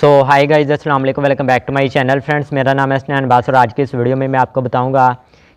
हाय guys, अस्सलाम वालेकुम, welcome back to my channel. Friends, मेरा नाम है स्नैन बास और आज की इस वीडियो में मैं आपको बताऊंगा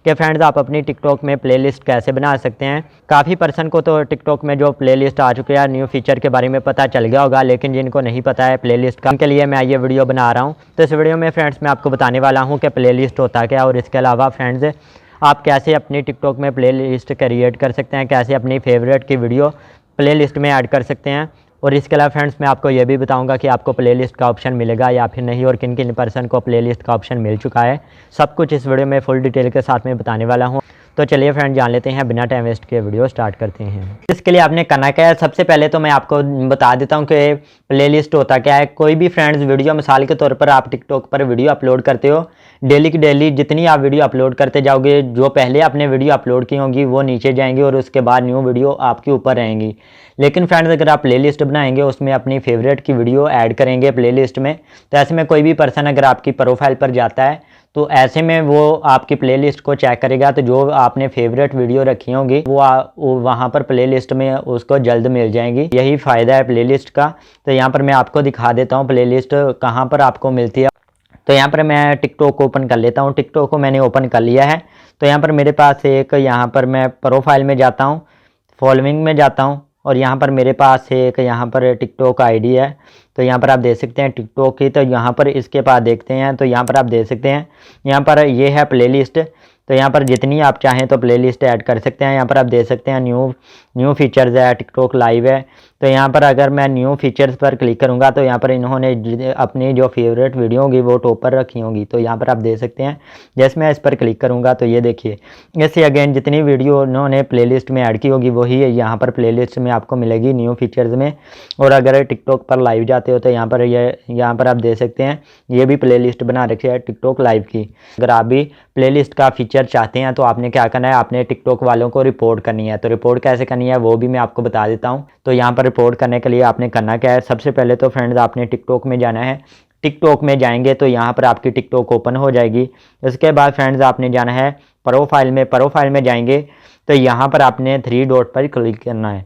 कि फ्रेंड्स आप अपनी टिकटॉक में प्लेलिस्ट कैसे बना सकते हैं। काफ़ी पर्सन को तो टिकटॉक में जो प्लेलिस्ट आ चुके हैं न्यू फीचर के बारे में पता चल गया होगा, लेकिन जिनको नहीं पता है प्लेलिस्ट का, उनके लिए मैं ये वीडियो बना रहा हूँ। तो इस वीडियो में फ्रेंड्स मैं आपको बताने वाला हूँ कि प्लेलिस्ट होता क्या, और इसके अलावा फ्रेंड्स आप कैसे अपनी टिकटॉक में प्लेलिस्ट क्रिएट कर सकते हैं, कैसे अपनी फेवरेट की वीडियो प्लेलिस्ट में ऐड कर सकते हैं। और इसके अलावा फ्रेंड्स मैं आपको ये भी बताऊंगा कि आपको प्लेलिस्ट का ऑप्शन मिलेगा या फिर नहीं, और किन किन पर्सन को प्लेलिस्ट का ऑप्शन मिल चुका है। सब कुछ इस वीडियो में फुल डिटेल के साथ में बताने वाला हूँ। तो चलिए फ्रेंड जान लेते हैं, बिना टाइम वेस्ट के वीडियो स्टार्ट करते हैं। इसके लिए आपने करना क्या है, सबसे पहले तो मैं आपको बता देता हूँ कि प्लेलिस्ट होता क्या है। कोई भी फ्रेंड्स वीडियो, मिसाल के तौर पर आप टिकटॉक पर वीडियो अपलोड करते हो, डेली की डेली जितनी आप वीडियो अपलोड करते जाओगे, जो पहले आपने वीडियो अपलोड की होंगी वो नीचे जाएंगी और उसके बाद न्यू वीडियो आपके ऊपर रहेंगी। लेकिन फ्रेंड्स अगर आप प्लेलिस्ट बनाएंगे, उसमें अपनी फेवरेट की वीडियो ऐड करेंगे प्लेलिस्ट में, तो ऐसे में कोई भी पर्सन अगर आपकी प्रोफाइल पर जाता है तो ऐसे में वो आपकी प्लेलिस्ट को चेक करेगा, तो जो आपने फेवरेट वीडियो रखी होंगी वो वहाँ पर प्लेलिस्ट में उसको जल्द मिल जाएंगी। यही फ़ायदा है प्लेलिस्ट का। तो यहाँ पर मैं आपको दिखा देता हूँ प्लेलिस्ट कहाँ पर आपको मिलती है। तो यहाँ पर मैं टिकटॉक ओपन कर लेता हूँ। टिकटॉक को मैंने ओपन कर लिया है। तो यहाँ पर मेरे पास एक, यहाँ पर मैं प्रोफाइल में जाता हूँ, फॉलोइंग में जाता हूँ, और यहाँ पर मेरे पास एक, यहाँ पर टिकटॉक आईडी है। तो यहाँ पर आप देख सकते हैं टिकटॉक की। तो यहाँ पर इसके पास देखते हैं, तो यहाँ पर आप देख सकते हैं, यहाँ पर ये है प्लेलिस्ट। तो यहाँ पर जितनी आप चाहें तो प्लेलिस्ट ऐड कर सकते हैं। यहाँ पर आप देख सकते हैं न्यू फीचर्स है, टिकटॉक लाइव है। तो यहाँ पर अगर मैं न्यू फीचर्स पर क्लिक करूँगा तो यहाँ पर इन्होंने अपनी जो फेवरेट वीडियो होंगी वो टॉप पर रखी होंगी। तो यहाँ पर आप देख सकते हैं, जैसे मैं इस पर क्लिक करूँगा तो ये देखिए, इससे अगेन जितनी वीडियो उन्होंने प्लेलिस्ट में ऐड की होगी वही यहाँ पर प्लेलिस्ट में आपको मिलेगी न्यू फीचर्स में। और अगर टिकटॉक पर लाइव जाते हो तो यहाँ पर आप देख सकते हैं ये भी प्लेलिस्ट बना रखी है टिकटॉक लाइव की। अगर आप भी प्लेलिस्ट का फीचर चाहते हैं तो आपने क्या करना है, आपने टिकटॉक वालों को रिपोर्ट करनी है। तो रिपोर्ट कैसे करनी है वो भी मैं आपको बता देता हूँ। तो यहाँ पर रिपोर्ट करने के लिए आपने करना क्या है, सबसे पहले तो फ्रेंड्स आपने टिकटॉक में जाना है। टिकटॉक में जाएंगे तो यहाँ पर आपकी टिकटॉक ओपन हो जाएगी। उसके बाद फ्रेंड्स आपने जाना है प्रोफाइल में जाएंगे तो यहाँ पर आपने 3 डॉट पर क्लिक करना है।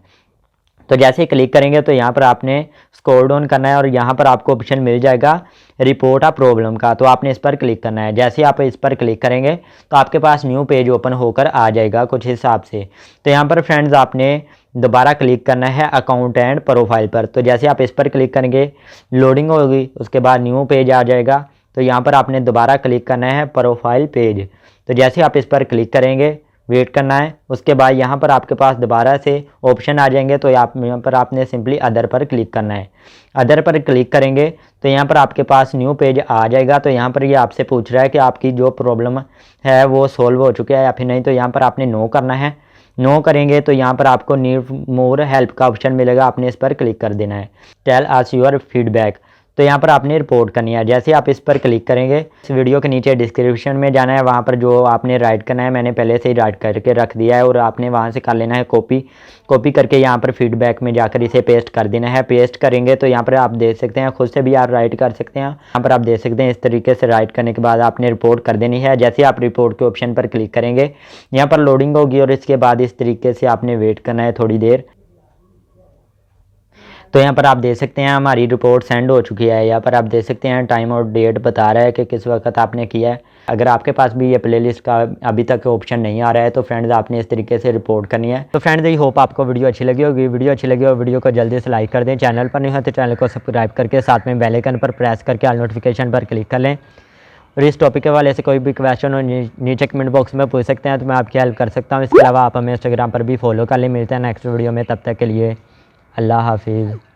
तो जैसे ही क्लिक करेंगे तो यहाँ पर आपने स्क्रॉल डाउन करना है और यहाँ पर आपको ऑप्शन मिल जाएगा रिपोर्ट अ प्रॉब्लम का। तो आपने इस पर क्लिक करना है। जैसे ही आप इस पर क्लिक करेंगे तो आपके पास न्यू पेज ओपन होकर आ जाएगा कुछ हिसाब से। तो यहाँ पर फ्रेंड्स आपने दोबारा क्लिक करना है अकाउंट एंड प्रोफाइल पर। तो जैसे आप इस पर क्लिक करेंगे, लोडिंग होगी, उसके बाद न्यू पेज आ जाएगा। तो यहाँ पर आपने दोबारा क्लिक करना है प्रोफाइल पेज। तो जैसे आप इस पर क्लिक करेंगे, वेट करना है। उसके बाद यहाँ पर आपके पास दोबारा से ऑप्शन आ जाएंगे। तो यहाँ पर आपने सिंपली अदर पर क्लिक करना है। अदर पर क्लिक करेंगे तो यहाँ पर आपके पास न्यू पेज आ जाएगा। तो यहाँ पर ये आपसे पूछ रहा है कि आपकी जो प्रॉब्लम है वो सॉल्व हो चुकी है या फिर नहीं। तो यहाँ पर आपने नो करना है। नो करेंगे तो यहाँ पर आपको नीड मोर हेल्प का ऑप्शन मिलेगा, आपने इस पर क्लिक कर देना है। Tell us your feedback. तो यहाँ पर आपने रिपोर्ट करनी है। जैसे आप इस पर क्लिक करेंगे, इस वीडियो के नीचे डिस्क्रिप्शन में जाना है, वहाँ पर जो आपने राइट करना है मैंने पहले से ही राइट करके रख दिया है, और आपने वहाँ से कर लेना है कॉपी करके यहाँ पर फीडबैक में जाकर इसे पेस्ट कर देना है। पेस्ट करेंगे तो यहाँ पर आप देख सकते हैं, खुद से भी आप राइट कर सकते हैं। यहाँ पर आप देख सकते हैं इस तरीके से राइट करने के बाद आपने रिपोर्ट कर देनी है। जैसे आप रिपोर्ट के ऑप्शन पर क्लिक करेंगे, यहाँ पर लोडिंग होगी और इसके बाद इस तरीके से आपने वेट करना है थोड़ी देर। तो यहाँ पर आप देख सकते हैं हमारी रिपोर्ट सेंड हो चुकी है। यहाँ पर आप देख सकते हैं टाइम और डेट बता रहा है कि किस वक्त आपने किया है। अगर आपके पास भी ये प्लेलिस्ट का अभी तक ऑप्शन नहीं आ रहा है तो फ्रेंड्स आपने इस तरीके से रिपोर्ट करनी है। तो फ्रेंड्स आई होप आपको वीडियो अच्छी लगी होगी। वीडियो अच्छी लगी हो वीडियो को जल्दी से लाइक कर दें। चैनल पर नहीं हो तो चैनल को सब्सक्राइब करके साथ में बेल आइकन पर प्रेस करके ऑल नोटिफिकेशन पर क्लिक कर लें। और इस टॉपिक के वाले से कोई भी क्वेश्चन हो नीचे कमेंट बॉक्स में पूछ सकते हैं, तो मैं आपकी हेल्प कर सकता हूँ। इसके अलावा आप हमें इंस्टाग्राम पर भी फॉलो कर लें। मिलते हैं नेक्स्ट वीडियो में, तब तक के लिए अल्लाह हाफिज़।